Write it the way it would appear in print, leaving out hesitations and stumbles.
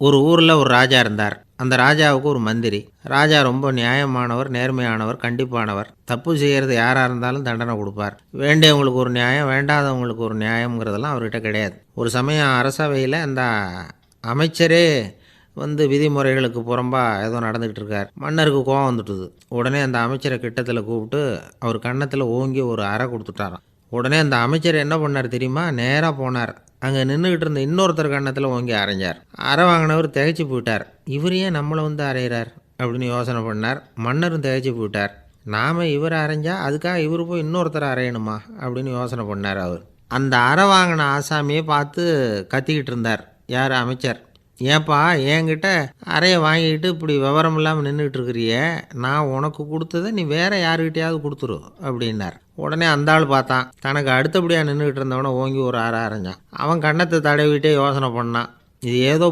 ஒரு ஊரில் ஒரு ராஜா இருந்தார். அந்த ராஜாவுக்கு ஒரு மந்திரி. ராஜா ரொம்ப நியாயமானவர், நேர்மையானவர், கண்டிப்பானவர். தப்பு செய்கிறது யாராக இருந்தாலும் தண்டனை கொடுப்பார். வேண்டியவங்களுக்கு ஒரு நியாயம், வேண்டாதவங்களுக்கு ஒரு நியாயங்கிறதெல்லாம் அவர்கிட்ட கிடையாது. ஒரு சமயம் அரசவையில் அந்த அமைச்சரே விதிமுறைகளுக்கு புறம்பா ஏதோ நடந்துகிட்டு இருக்கார். மன்னருக்கு கோவம் வந்துட்டுது. உடனே அந்த அமைச்சரை கிட்டத்தில் கூப்பிட்டு அவர் கன்னத்தில் ஓங்கி ஒரு அறை கொடுத்துட்டாராம். உடனே அந்த அமைச்சர் என்ன பண்ணார் தெரியுமா? நேராக போனார். அங்கே நின்றுக்கிட்டு இருந்த இன்னொருத்தர் கன்னத்தில் ஓங்கி அரைஞ்சார். அறை வாங்கினவர் திகைச்சு போயிட்டார். இவர் ஏன் நம்மளை அரைகிறார் அப்படின்னு யோசனை பண்ணார். மன்னரும் திகைச்சு போயிட்டார். நாம் இவர் அரைஞ்சா அதுக்காக இவர் போய் இன்னொருத்தர் அரையணுமா அப்படின்னு யோசனை பண்ணார் அவர். அந்த அறை வாங்கின ஆசாமியை பார்த்து கத்திக்கிட்டு இருந்தார். யார்? அமைச்சர். ஏன்பா என்கிட்ட அறையை வாங்கிக்கிட்டு இப்படி விவரம் இல்லாமல் நின்றுக்கிட்டு இருக்கிறிய, நான் உனக்கு கொடுத்ததை நீ வேற யாருக்கிட்டையாவது கொடுத்துரு அப்படின்னார். உடனே அந்த ஆள் பார்த்தான். தனக்கு அடுத்தபடியாக நின்றுக்கிட்டு இருந்தவனை ஓங்கி ஒரு அறை அரைஞ்சான். அவன் கன்னத்தை தடவிட்டே யோசனை பண்ணான். இது ஏதோ